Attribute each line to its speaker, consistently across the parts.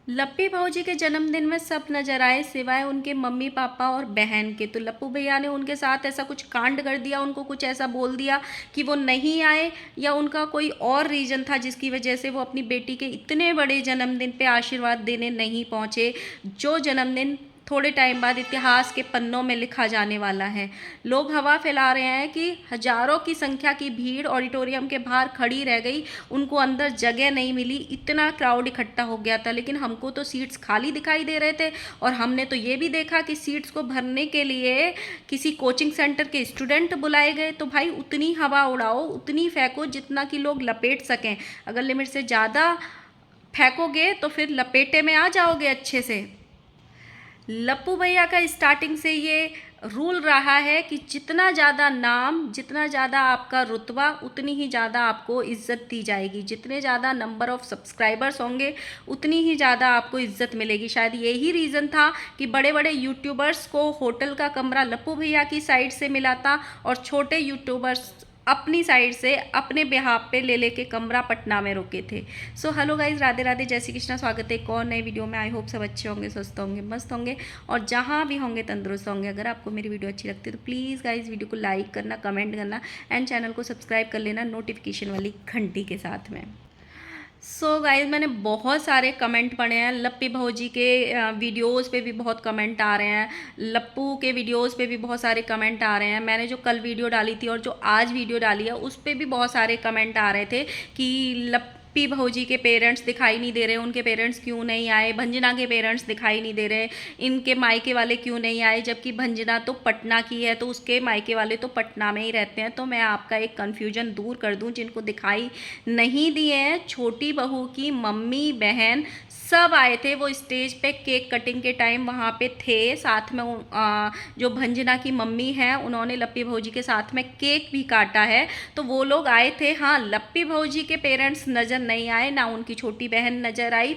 Speaker 1: लप्पी भाऊजी के जन्मदिन में सब नजर आए सिवाय उनके मम्मी पापा और बहन के। तो लप्पू भैया ने उनके साथ ऐसा कुछ कांड कर दिया, उनको कुछ ऐसा बोल दिया कि वो नहीं आए, या उनका कोई और रीज़न था जिसकी वजह से वो अपनी बेटी के इतने बड़े जन्मदिन पे आशीर्वाद देने नहीं पहुँचे, जो जन्मदिन थोड़े टाइम बाद इतिहास के पन्नों में लिखा जाने वाला है। लोग हवा फैला रहे हैं कि हजारों की संख्या की भीड़ ऑडिटोरियम के बाहर खड़ी रह गई, उनको अंदर जगह नहीं मिली, इतना क्राउड इकट्ठा हो गया था। लेकिन हमको तो सीट्स खाली दिखाई दे रहे थे, और हमने तो ये भी देखा कि सीट्स को भरने के लिए किसी कोचिंग सेंटर के स्टूडेंट बुलाए गए। तो भाई उतनी हवा उड़ाओ, उतनी फेंको जितना कि लोग लपेट सकें। अगर लिमिट से ज़्यादा फेंकोगे तो फिर लपेटे में आ जाओगे अच्छे से। लप्पू भैया का स्टार्टिंग से ये रूल रहा है कि जितना ज़्यादा नाम, जितना ज़्यादा आपका रुतबा, उतनी ही ज़्यादा आपको इज़्ज़त दी जाएगी। जितने ज़्यादा नंबर ऑफ़ सब्सक्राइबर्स होंगे उतनी ही ज़्यादा आपको इज़्ज़त मिलेगी। शायद यही रीज़न था कि बड़े बड़े यूट्यूबर्स को होटल का कमरा लप्पू भैया की साइड से मिला था, और छोटे यूट्यूबर्स अपनी साइड से अपने बिहाफ पे ले लेके कमरा पटना में रुके थे। So hello guys, Radhe Radhe, जय श्री कृष्णा। स्वागत है एक और नए वीडियो में। आई होप सब अच्छे होंगे, स्वस्थ होंगे, मस्त होंगे, और जहाँ भी होंगे तंदुरुस्त होंगे। अगर आपको मेरी वीडियो अच्छी लगती है तो प्लीज़ गाइज वीडियो को लाइक करना, कमेंट करना, एंड चैनल को सब्सक्राइब कर लेना नोटिफिकेशन वाली घंटी के साथ में। सो गाइज, मैंने बहुत सारे कमेंट पढ़े हैं। लप्पी भौजी के वीडियोस पे भी बहुत कमेंट आ रहे हैं, लप्पू के वीडियोस पे भी बहुत सारे कमेंट आ रहे हैं। मैंने जो कल वीडियो डाली थी और जो आज वीडियो डाली है उस पे भी बहुत सारे कमेंट आ रहे थे कि लप्पी भौजी के पेरेंट्स दिखाई नहीं दे रहे, उनके पेरेंट्स क्यों नहीं आए, भंजना के पेरेंट्स दिखाई नहीं दे रहे, इनके मायके वाले क्यों नहीं आए, जबकि भंजना तो पटना की है तो उसके मायके वाले तो पटना में ही रहते हैं। तो मैं आपका एक कन्फ्यूजन दूर कर दूं, जिनको दिखाई नहीं दिए हैं, छोटी बहू की मम्मी बहन सब आए थे। वो स्टेज पे केक कटिंग के टाइम वहाँ पे थे, साथ में जो भंजना की मम्मी हैं उन्होंने लप्पी भौजी के साथ में केक भी काटा है, तो वो लोग आए थे। हाँ, लप्पी भौजी के पेरेंट्स नज़र नहीं आए, ना उनकी छोटी बहन नज़र आई,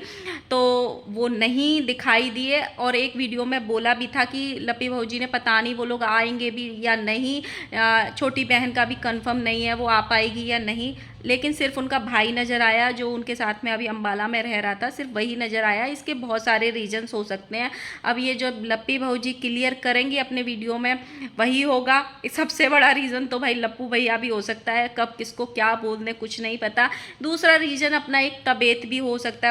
Speaker 1: तो वो नहीं दिखाई दिए। और एक वीडियो में बोला भी था कि लप्पी भौजी ने पता नहीं वो लोग आएंगे भी या नहीं, छोटी बहन का भी कंफर्म नहीं है वो आ पाएगी या नहीं, लेकिन सिर्फ उनका भाई नज़र आया जो उनके साथ में अभी अम्बाला में रह रहा था, सिर्फ वही नज़र आया। इसके बहुत सारे रीजंस हो सकते हैं। अब ये जो लप्पी भौजी क्लियर करेंगी अपने वीडियो में वही होगा। सबसे बड़ा रीज़न तो भाई लप्पू भैया भी हो सकता है, कब किसको क्या बोल दें कुछ नहीं पता। दूसरा रीज़न अपना एक तबीयत भी हो सकता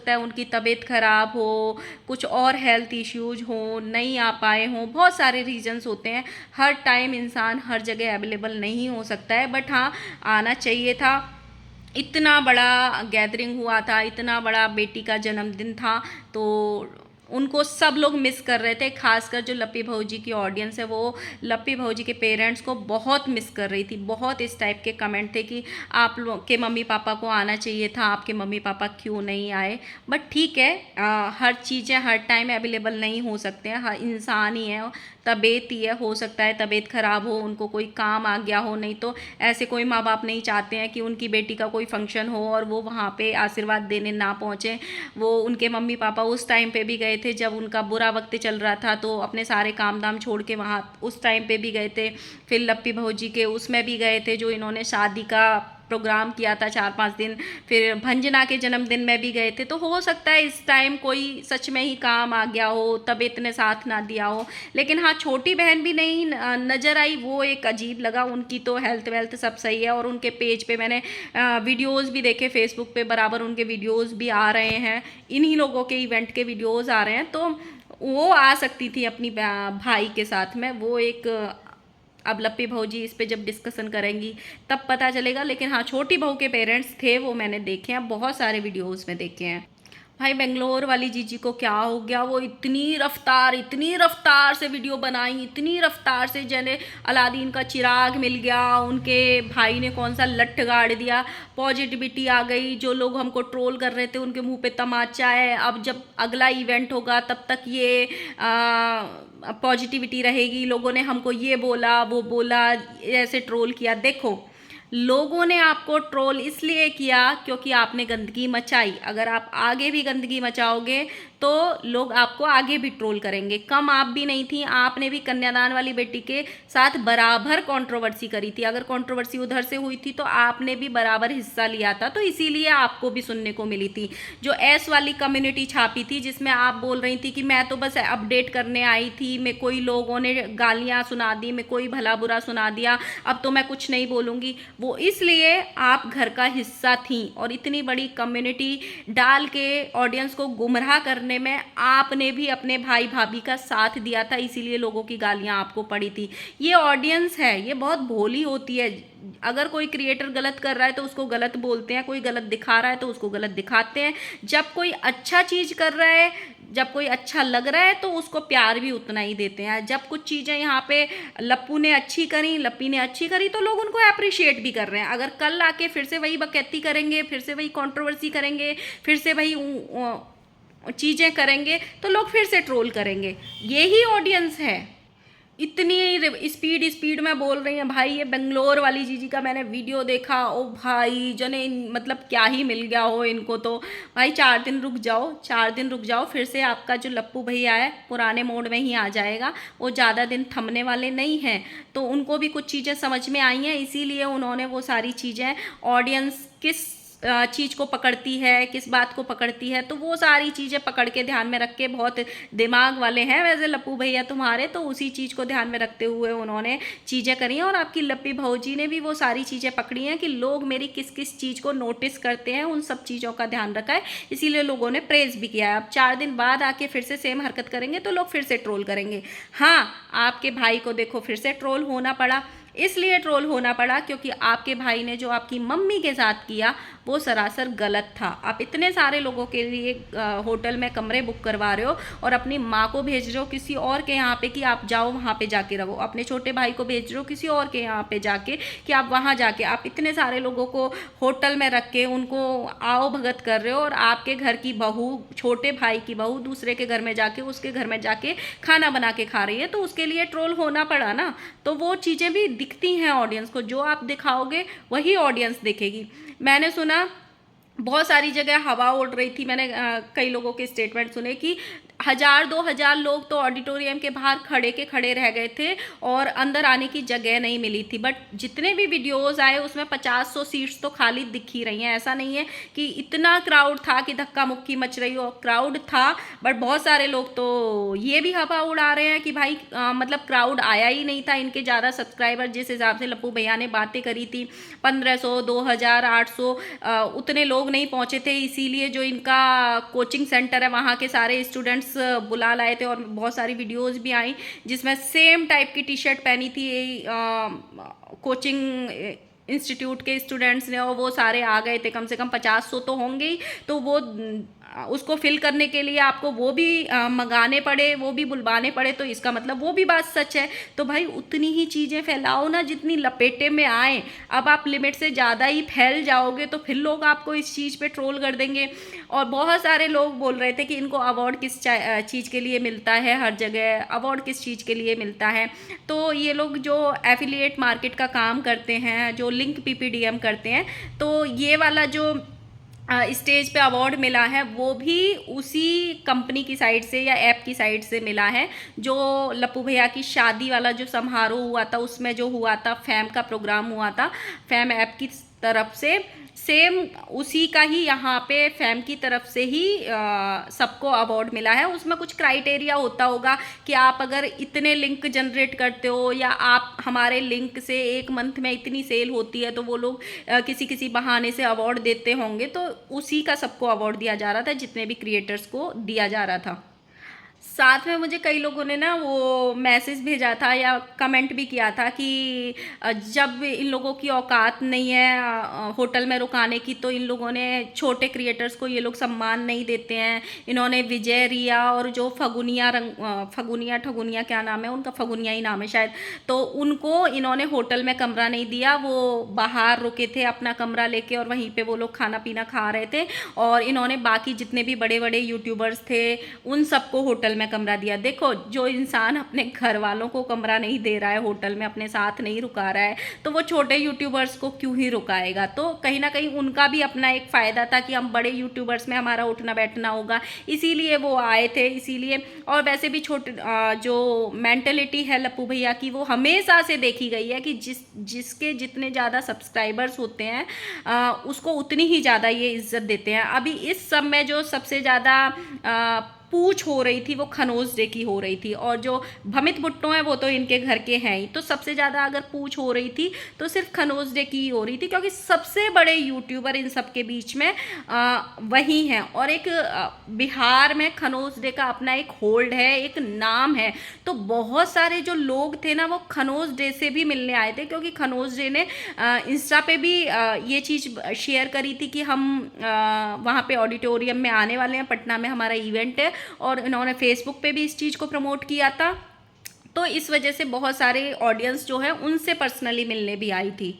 Speaker 1: है उनकी तबीयत ख़राब हो, कुछ और हेल्थ इश्यूज हो, नहीं आ पाए हों, बहुत सारे रीजंस होते हैं। हर टाइम इंसान हर जगह अवेलेबल नहीं हो सकता है, बट हाँ, आना चाहिए था। इतना बड़ा गैदरिंग हुआ था, इतना बड़ा बेटी का जन्मदिन था, तो उनको सब लोग मिस कर रहे थे। खासकर जो लप्पी भौजी की ऑडियंस है वो लप्पी भौजी के पेरेंट्स को बहुत मिस कर रही थी। बहुत इस टाइप के कमेंट थे कि आप लोग के मम्मी पापा को आना चाहिए था, आपके मम्मी पापा क्यों नहीं आए। बट ठीक है, हर चीज़ें हर टाइम अवेलेबल नहीं हो सकते हैं, हर इंसान ही है, तबीयत ही है, हो सकता है तबीयत ख़राब हो, उनको कोई काम आ गया हो। नहीं तो ऐसे कोई माँ बाप नहीं चाहते हैं कि उनकी बेटी का कोई फंक्शन हो और वो वहाँ पे आशीर्वाद देने ना पहुँचे। वो उनके मम्मी पापा उस टाइम पे भी गए थे जब उनका बुरा वक्त चल रहा था, तो अपने सारे काम धाम छोड़ के वहाँ उस टाइम पे भी गए थे। फिर लप्पी भौजी के उसमें भी गए थे जो इन्होंने शादी का प्रोग्राम किया था 4-5 दिन। फिर भंजना के जन्मदिन में भी गए थे। तो हो सकता है इस टाइम कोई सच में ही काम आ गया हो, तबीयत ने साथ ना दिया हो। लेकिन हाँ, छोटी बहन भी नहीं नज़र आई, वो एक अजीब लगा। उनकी तो हेल्थ वेल्थ सब सही है, और उनके पेज पे मैंने वीडियोज़ भी देखे, फेसबुक पे बराबर उनके वीडियोज़ भी आ रहे हैं, इन्हीं लोगों के इवेंट के वीडियोज़ आ रहे हैं। तो वो आ सकती थी अपनी भाई के साथ में, वो एक अब लप्पी भौजी इस पे जब डिस्कशन करेंगी तब पता चलेगा। लेकिन हाँ, छोटी बहू के पेरेंट्स थे, वो मैंने देखे हैं, बहुत सारे वीडियोस में देखे हैं। भाई बेंगलोर वाली जीजी को क्या हो गया, वो इतनी रफ्तार से वीडियो बनाई, इतनी रफ्तार से, जैसे अलादीन का चिराग मिल गया। उनके भाई ने कौन सा लठ गाड़ दिया, पॉजिटिविटी आ गई। जो लोग हमको ट्रोल कर रहे थे उनके मुंह पे तमाचा है। अब जब अगला इवेंट होगा तब तक ये पॉजिटिविटी रहेगी, लोगों ने हमको ये बोला वो बोला, ऐसे ट्रोल किया। देखो, लोगों ने आपको ट्रोल इसलिए किया क्योंकि आपने गंदगी मचाई। अगर आप आगे भी गंदगी मचाओगे तो लोग आपको आगे भी ट्रोल करेंगे। कम आप भी नहीं थी, आपने भी कन्यादान वाली बेटी के साथ बराबर कंट्रोवर्सी करी थी। अगर कंट्रोवर्सी उधर से हुई थी तो आपने भी बराबर हिस्सा लिया था, तो इसीलिए आपको भी सुनने को मिली थी। जो एस वाली कम्युनिटी छापी थी जिसमें आप बोल रही थी कि मैं तो बस अपडेट करने आई थी, मैं कोई लोगों ने गालियाँ सुना दी, मैं कोई भला बुरा सुना दिया, अब तो मैं कुछ नहीं बोलूँगी, वो इसलिए आप घर का हिस्सा थी। और इतनी बड़ी कम्युनिटी डाल के ऑडियंस को गुमराह करने में आपने भी अपने भाई भाभी का साथ दिया था, इसीलिए लोगों की गालियां आपको पड़ी थी। ये ऑडियंस है, ये बहुत भोली होती है। अगर कोई क्रिएटर गलत कर रहा है तो उसको गलत बोलते हैं, कोई गलत दिखा रहा है तो उसको गलत दिखाते हैं। जब कोई अच्छा चीज कर रहा है, जब कोई अच्छा लग रहा है तो उसको प्यार भी उतना ही देते हैं। जब कुछ चीज़ें यहाँ पे लप्पू ने अच्छी करी, लप्पी ने अच्छी करी, तो लोग उनको अप्रिशिएट भी कर रहे हैं। अगर कल आके फिर से वही बकैती करेंगे, फिर से वही कंट्रोवर्सी करेंगे, फिर से वही चीज़ें करेंगे तो लोग फिर से ट्रोल करेंगे। यही ऑडियंस है। इतनी स्पीड में बोल रही हैं भाई। ये बेंगलोर वाली जीजी का मैंने वीडियो देखा, ओ भाई जने मतलब क्या ही मिल गया हो इनको। तो भाई 4 दिन रुक जाओ, 4 दिन रुक जाओ, फिर से आपका जो लप्पू भैया है पुराने मोड में ही आ जाएगा। वो ज़्यादा दिन थमने वाले नहीं हैं। तो उनको भी कुछ चीज़ें समझ में आई हैं, इसीलिए उन्होंने वो सारी चीज़ें, ऑडियंस किस चीज़ को पकड़ती है, किस बात को पकड़ती है, तो वो सारी चीज़ें पकड़ के ध्यान में रख के, बहुत दिमाग वाले हैं वैसे लप्पू भैया तुम्हारे, तो उसी चीज़ को ध्यान में रखते हुए उन्होंने चीज़ें करी हैं। और आपकी लप्पी भौजी ने भी वो सारी चीज़ें पकड़ी हैं कि लोग मेरी किस किस चीज़ को नोटिस करते हैं, उन सब चीज़ों का ध्यान रखा है, इसीलिए लोगों ने प्रेज भी किया है। अब 4 दिन बाद आके फिर से सेम हरकत करेंगे तो लोग फिर से ट्रोल करेंगे। हाँ, आपके भाई को देखो फिर से ट्रोल होना पड़ा। इसलिए ट्रोल होना पड़ा क्योंकि आपके भाई ने जो आपकी मम्मी के साथ किया वो सरासर गलत था। आप इतने सारे लोगों के लिए होटल में कमरे बुक करवा रहे हो और अपनी माँ को भेज रहे हो किसी और के यहाँ पे कि आप जाओ वहाँ पे जाके रहो, अपने छोटे भाई को भेज रहे हो किसी और के यहाँ पे जाके कि आप वहाँ जाके, आप इतने सारे लोगों को होटल में रख के उनको आओ भगत कर रहे हो, और आपके घर की बहू, छोटे भाई की बहू दूसरे के घर में जाके, उसके घर में जाके खाना बना के खा रही है, तो उसके लिए ट्रोल होना पड़ा ना। तो वो चीज़ें भी दिखती हैं ऑडियंस को, जो आप दिखाओगे वही ऑडियंस देखेगी। मैंने सुना बहुत सारी जगह हवा उड़ रही थी, मैंने कई लोगों के स्टेटमेंट सुने कि 1000-2000 लोग तो ऑडिटोरियम के बाहर खड़े रह गए थे और अंदर आने की जगह नहीं मिली थी। बट जितने भी वीडियोस आए उसमें 50-100 सीट्स तो खाली दिख ही रही हैं। ऐसा नहीं है कि इतना क्राउड था कि धक्का मुक्की मच रही हो, क्राउड था, बट बहुत सारे लोग तो ये भी हवा उड़ा रहे हैं कि भाई मतलब क्राउड आया ही नहीं था। इनके ज़्यादा सब्सक्राइबर, जिस हिसाब से लप्पू भैया ने बातें करी थी, 1500, 2000, 800 उतने लोग नहीं पहुँचे थे, इसीलिए जो इनका कोचिंग सेंटर है वहाँ के सारे स्टूडेंट्स बुला लाए थे। और बहुत सारी वीडियोस भी आई जिसमें सेम टाइप की टी शर्ट पहनी थी कोचिंग इंस्टीट्यूट के स्टूडेंट्स ने, और वो सारे आ गए थे। कम से कम 50-100 तो होंगे ही। तो वो उसको फिल करने के लिए आपको वो भी मंगाने पड़े, वो भी बुलवाने पड़े, तो इसका मतलब वो भी बात सच है। तो भाई उतनी ही चीज़ें फैलाओ ना जितनी लपेटे में आए। अब आप लिमिट से ज़्यादा ही फैल जाओगे तो फिर लोग आपको इस चीज़ पे ट्रोल कर देंगे। और बहुत सारे लोग बोल रहे थे कि इनको अवार्ड किस चीज़ के लिए मिलता है, हर जगह अवार्ड किस चीज़ के लिए मिलता है। तो ये लोग जो एफिलिएट मार्केट का काम करते हैं, जो लिंक पीपीडीएम करते हैं, तो ये वाला जो स्टेज पे अवार्ड मिला है वो भी उसी कंपनी की साइड से या ऐप की साइड से मिला है। जो लप्पू भैया की शादी वाला जो समारोह हुआ था उसमें जो हुआ था, फैम का प्रोग्राम हुआ था, फैम ऐप की तरफ से, सेम उसी का ही यहाँ पे फैम की तरफ से ही सबको अवार्ड मिला है। उसमें कुछ क्राइटेरिया होता होगा कि आप अगर इतने लिंक जनरेट करते हो या आप हमारे लिंक से एक मंथ में इतनी सेल होती है, तो वो लोग किसी किसी बहाने से अवार्ड देते होंगे। तो उसी का सबको अवार्ड दिया जा रहा था, जितने भी क्रिएटर्स को दिया जा रहा था। साथ में मुझे कई लोगों ने ना वो मैसेज भेजा था या कमेंट भी किया था कि जब इन लोगों की औकात नहीं है होटल में रुकाने की, तो इन लोगों ने छोटे क्रिएटर्स को ये लोग सम्मान नहीं देते हैं। इन्होंने विजय, रिया और जो फगुनिया ठगुनिया क्या नाम है उनका, फगुनिया ही नाम है शायद, तो उनको इन्होंने होटल में कमरा नहीं दिया। वो बाहर रुके थे अपना कमरा लेके और वहीं पर वो लोग खाना पीना खा रहे थे। और इन्होंने बाकी जितने भी बड़े बड़े यूट्यूबर्स थे उन सबको होटल होटल में कमरा दिया। देखो, जो इंसान अपने घर वालों को कमरा नहीं दे रहा है होटल में, अपने साथ नहीं रुका रहा है, तो वो छोटे यूट्यूबर्स को क्यों ही रुकाएगा। तो कहीं ना कहीं उनका भी अपना एक फ़ायदा था कि हम बड़े यूट्यूबर्स में हमारा उठना बैठना होगा, इसीलिए वो आए थे। इसीलिए, और वैसे भी छोटे जो मेंटलिटी है लप्पू भैया की, वो हमेशा से देखी गई है कि जिसके जितने ज़्यादा सब्सक्राइबर्स होते हैं उसको उतनी ही ज़्यादा ये इज्जत देते हैं। अभी इस सब में जो सबसे ज़्यादा पूछ हो रही थी वो खनोज डे की हो रही थी, और जो भमित भुट्टो हैं वो तो इनके घर के हैं ही, तो सबसे ज़्यादा अगर पूछ हो रही थी तो सिर्फ खनोज डे की हो रही थी, क्योंकि सबसे बड़े यूट्यूबर इन सब के बीच में वही हैं। और एक बिहार में खनोज डे का अपना एक होल्ड है, एक नाम है, तो बहुत सारे जो लोग थे ना वो खनोज डे से भी मिलने आए थे, क्योंकि खनोज डे ने इंस्टा पे भी ये चीज़ शेयर करी थी कि हम वहाँ पे ऑडिटोरियम में आने वाले हैं, पटना में हमारा इवेंट है, और इन्होंने फेसबुक पे भी इस चीज़ को प्रमोट किया था। तो इस वजह से बहुत सारे ऑडियंस जो है उनसे पर्सनली मिलने भी आई थी।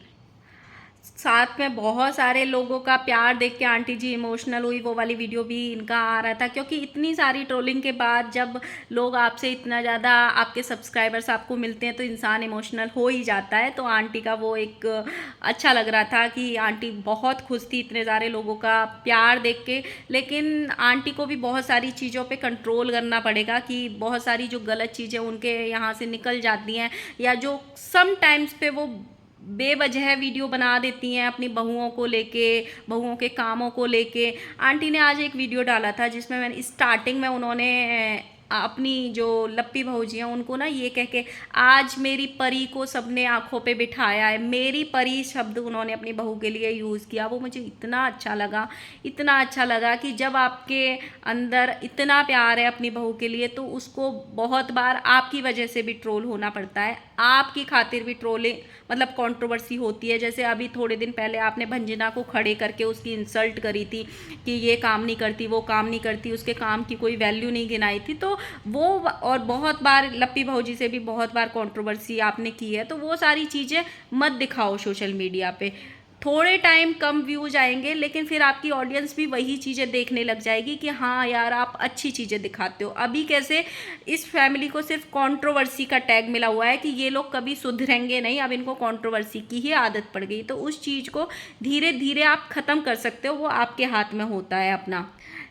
Speaker 1: साथ में बहुत सारे लोगों का प्यार देख के आंटी जी इमोशनल हुई, वो वाली वीडियो भी इनका आ रहा था, क्योंकि इतनी सारी ट्रोलिंग के बाद जब लोग आपसे इतना ज़्यादा, आपके सब्सक्राइबर्स आपको मिलते हैं तो इंसान इमोशनल हो ही जाता है। तो आंटी का वो एक अच्छा लग रहा था कि आंटी बहुत खुश थी इतने सारे लोगों का प्यार देख के। लेकिन आंटी को भी बहुत सारी चीज़ों पे कंट्रोल करना पड़ेगा, कि बहुत सारी जो गलत चीज़ें उनके यहाँ से निकल जाती हैं, या जो सम टाइम्स पे वो बेवजह वीडियो बना देती हैं अपनी बहुओं को लेके, बहुओं के कामों को लेके। आंटी ने आज एक वीडियो डाला था जिसमें मैंने स्टार्टिंग में उन्होंने अपनी जो लप्पी भौजी हैं उनको ना ये कह के, आज मेरी परी को सबने आंखों पे बिठाया है, मेरी परी शब्द उन्होंने अपनी बहू के लिए यूज़ किया। वो मुझे इतना अच्छा लगा, इतना अच्छा लगा कि जब आपके अंदर इतना प्यार है अपनी बहू के लिए तो उसको बहुत बार आपकी वजह से भी ट्रोल होना पड़ता है, आपकी खातिर भी ट्रोलिंग मतलब कंट्रोवर्सी होती है। जैसे अभी थोड़े दिन पहले आपने भंजना को खड़े करके उसकी इंसल्ट करी थी कि ये काम नहीं करती, वो काम नहीं करती, उसके काम की कोई वैल्यू नहीं गिनाई थी, तो वो, और बहुत बार लप्पी भौजी से भी बहुत बार कंट्रोवर्सी आपने की है। तो वो सारी चीज़ें मत दिखाओ सोशल मीडिया पे। थोड़े टाइम कम व्यूज आएंगे, लेकिन फिर आपकी ऑडियंस भी वही चीज़ें देखने लग जाएगी कि हाँ यार आप अच्छी चीज़ें दिखाते हो। अभी कैसे इस फैमिली को सिर्फ कंट्रोवर्सी का टैग मिला हुआ है कि ये लोग कभी सुधरेंगे नहीं, अब इनको कंट्रोवर्सी की ही आदत पड़ गई, तो उस चीज़ को धीरे धीरे आप ख़त्म कर सकते हो, वो आपके हाथ में होता है अपना।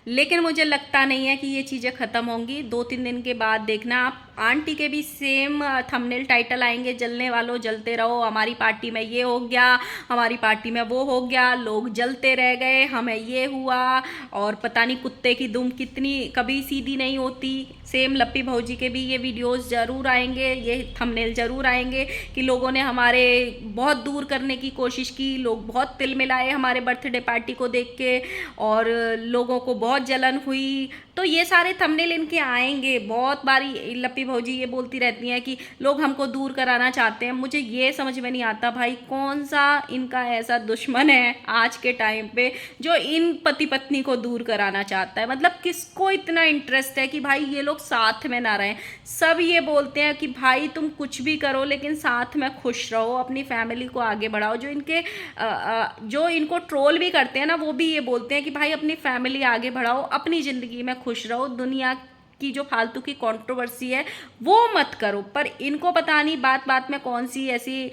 Speaker 1: लेकिन मुझे लगता नहीं है कि ये चीज़ें ख़त्म होंगी। 2-3 दिन के बाद देखना आप, आंटी के भी सेम थंबनेल टाइटल आएंगे, जलने वालों जलते रहो, हमारी पार्टी में ये हो गया, हमारी पार्टी में वो हो गया, लोग जलते रह गए, हमें ये हुआ, और पता नहीं कुत्ते की दुम कितनी कभी सीधी नहीं होती। सेम लप्पी भौजी के भी ये वीडियोस ज़रूर आएंगे, ये थंबनेल ज़रूर आएंगे कि लोगों ने हमारे बहुत दूर करने की कोशिश की, लोग बहुत तिल मिलाए हमारे बर्थडे पार्टी को देख के, और लोगों को बहुत जलन हुई। तो ये सारे थंबनेल इनके आएंगे बहुत बारी। लप्पी भौजी ये बोलती रहती हैं कि लोग हमको दूर कराना चाहते हैं। मुझे ये समझ में नहीं आता भाई कौन सा इनका ऐसा दुश्मन है आज के टाइम पे जो इन पति पत्नी को दूर कराना चाहता है। मतलब किसको इतना इंटरेस्ट है कि भाई ये लोग साथ में ना रहें। सब ये बोलते हैं कि भाई तुम कुछ भी करो लेकिन साथ में खुश रहो, अपनी फैमिली को आगे बढ़ाओ। जो इनको ट्रोल भी करते हैं ना वो भी ये बोलते हैं कि भाई अपनी फैमिली आगे बढ़ाओ, अपनी ज़िंदगी में खुश रहो, दुनिया की जो फालतू की कंट्रोवर्सी है वो मत करो। पर इनको पता नहीं बात बात में कौन सी ऐसी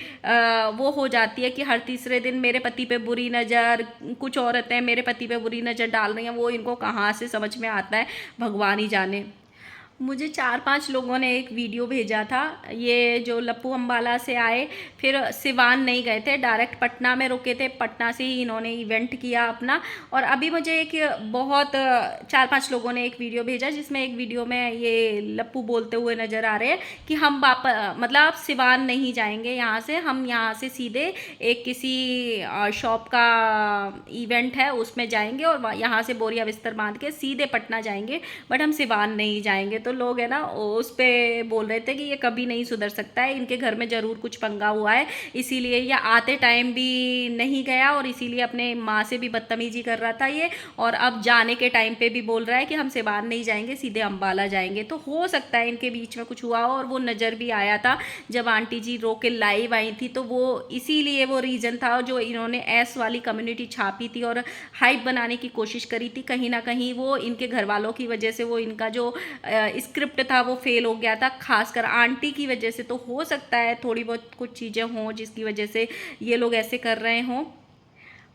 Speaker 1: वो हो जाती है कि हर तीसरे दिन मेरे पति पे बुरी नज़र, कुछ औरतें मेरे पति पे बुरी नज़र डाल रही हैं, वो इनको कहाँ से समझ में आता है भगवान ही जाने। मुझे 4-5 लोगों ने एक वीडियो भेजा था, ये जो लप्पू अम्बाला से आए फिर सिवान नहीं गए थे, डायरेक्ट पटना में रुके थे, पटना से ही इन्होंने इवेंट किया अपना। और अभी मुझे एक बहुत 4-5 लोगों ने एक वीडियो भेजा जिसमें एक वीडियो में ये लप्पू बोलते हुए नज़र आ रहे हैं कि हम मतलब सिवान नहीं जाएंगे यहाँ से, हम यहाँ से सीधे एक किसी शॉप का इवेंट है उसमें जाएंगे और यहाँ से बोरिया बिस्तर बांध के सीधे पटना जाएंगे, बट हम सिवान नहीं जाएंगे। तो लोग है ना उस पे बोल रहे थे कि ये कभी नहीं सुधर सकता है, इनके घर में ज़रूर कुछ पंगा हुआ है, इसीलिए ये आते टाइम भी नहीं गया और इसीलिए अपने माँ से भी बदतमीजी कर रहा था ये, और अब जाने के टाइम पे भी बोल रहा है कि हम सिवान नहीं जाएंगे सीधे अम्बाला जाएंगे। तो हो सकता है इनके बीच में कुछ हुआ हो, और वो नज़र भी आया था जब आंटी जी रो के लाइव आई थी, तो वो इसीलिए वो रीज़न था जो इन्होंने एस वाली कम्युनिटी छापी थी और हाइप बनाने की कोशिश करी थी। कहीं ना कहीं वो इनके घर वालों की वजह से वो इनका जो स्क्रिप्ट था वो फेल हो गया था, खासकर आंटी की वजह से। तो हो सकता है थोड़ी बहुत कुछ चीज़ें हों जिसकी वजह से ये लोग ऐसे कर रहे हों।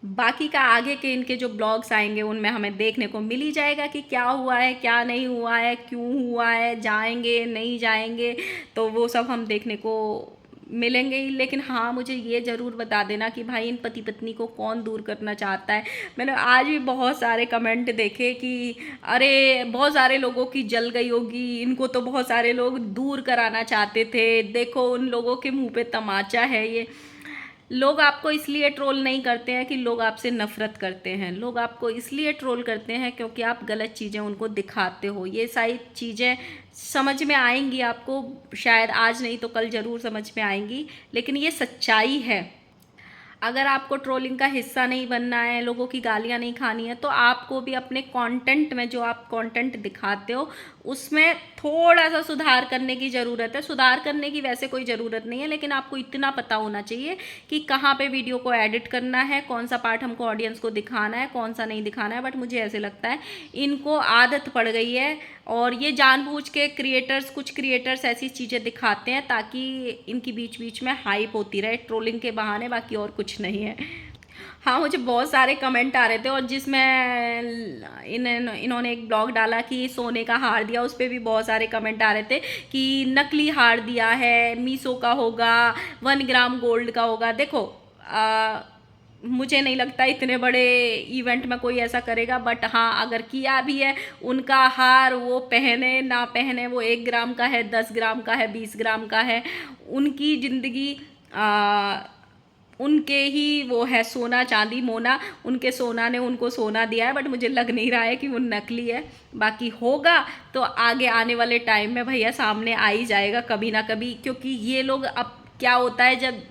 Speaker 1: बाकी का आगे के इनके जो ब्लॉग्स आएंगे उनमें हमें देखने को मिल ही जाएगा कि क्या हुआ है, क्या नहीं हुआ है, क्यों हुआ है, जाएंगे नहीं जाएंगे, तो वो सब हम देखने को मिलेंगे ही। लेकिन हाँ, मुझे ये ज़रूर बता देना कि भाई इन पति पत्नी को कौन दूर करना चाहता है। मैंने आज भी बहुत सारे कमेंट देखे कि अरे बहुत सारे लोगों की जल गई होगी, इनको तो बहुत सारे लोग दूर कराना चाहते थे, देखो उन लोगों के मुंह पे तमाचा है। ये लोग आपको इसलिए ट्रोल नहीं करते हैं कि लोग आपसे नफरत करते हैं, लोग आपको इसलिए ट्रोल करते हैं क्योंकि आप गलत चीज़ें उनको दिखाते हो। ये सारी चीज़ें समझ में आएंगी आपको, शायद आज नहीं तो कल ज़रूर समझ में आएंगी, लेकिन ये सच्चाई है। अगर आपको ट्रोलिंग का हिस्सा नहीं बनना है, लोगों की गालियाँ नहीं खानी है, तो आपको भी अपने कंटेंट में, जो आप कंटेंट दिखाते हो उसमें थोड़ा सा सुधार करने की ज़रूरत है। सुधार करने की वैसे कोई ज़रूरत नहीं है, लेकिन आपको इतना पता होना चाहिए कि कहाँ पे वीडियो को एडिट करना है, कौन सा पार्ट हमको ऑडियंस को दिखाना है, कौन सा नहीं दिखाना है। बट मुझे ऐसे लगता है इनको आदत पड़ गई है, और ये जानबूझ के कुछ क्रिएटर्स ऐसी चीज़ें दिखाते हैं ताकि इनकी बीच बीच में हाइप होती रहे ट्रोलिंग के बहाने, बाकी और कुछ नहीं है। हाँ, मुझे बहुत सारे कमेंट आ रहे थे, और जिसमें इन्होंने एक ब्लॉग डाला कि सोने का हार दिया, उस पर भी बहुत सारे कमेंट आ रहे थे कि नकली हार दिया है, मीशो का होगा, 1 ग्राम गोल्ड का होगा। देखो मुझे नहीं लगता इतने बड़े इवेंट में कोई ऐसा करेगा, बट हाँ अगर किया भी है, उनका हार वो पहने ना पहने, वो 1 ग्राम का है, 10 ग्राम का है, 20 ग्राम का है, उनकी ज़िंदगी उनके ही वो है, सोना चांदी मोना, उनके सोना ने उनको सोना दिया है। बट मुझे लग नहीं रहा है कि वो नकली है। बाकी होगा तो आगे आने वाले टाइम में भैया सामने आ ही जाएगा कभी ना कभी, क्योंकि ये लोग, अब क्या होता है जब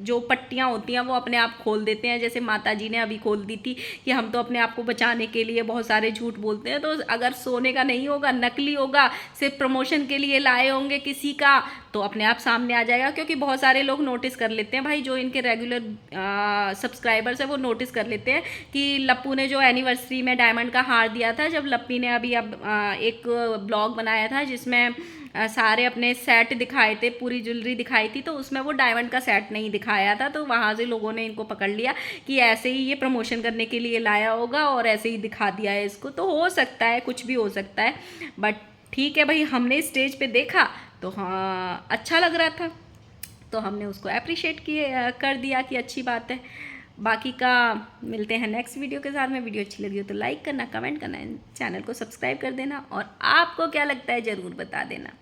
Speaker 1: जो पट्टियाँ होती हैं वो अपने आप खोल देते हैं, जैसे माता जी ने अभी खोल दी थी कि हम तो अपने आप को बचाने के लिए बहुत सारे झूठ बोलते हैं। तो अगर सोने का नहीं होगा, नकली होगा, सिर्फ प्रमोशन के लिए लाए होंगे किसी का, तो अपने आप सामने आ जाएगा। क्योंकि बहुत सारे लोग नोटिस कर लेते हैं भाई, जो इनके रेगुलर सब्सक्राइबर्स हैं वो नोटिस कर लेते हैं कि लप्पू ने जो एनिवर्सरी में डायमंड का हार दिया था, जब लप्पी ने अभी एक ब्लॉग बनाया था जिसमें सारे अपने सेट दिखाए थे, पूरी ज्वेलरी दिखाई थी, तो उसमें वो डायमंड का सेट नहीं दिखाया था। तो वहाँ से लोगों ने इनको पकड़ लिया कि ऐसे ही ये प्रमोशन करने के लिए लाया होगा और ऐसे ही दिखा दिया है इसको। तो हो सकता है, कुछ भी हो सकता है, बट ठीक है भाई, हमने स्टेज पे देखा तो हाँ अच्छा लग रहा था, तो हमने उसको अप्रिशिएट कर दिया कि अच्छी बात है। बाकी का मिलते हैं नेक्स्ट वीडियो के साथ में। वीडियो अच्छी लगी हो तो लाइक करना, कमेंट करना, चैनल को सब्सक्राइब कर देना, और आपको क्या लगता है ज़रूर बता देना।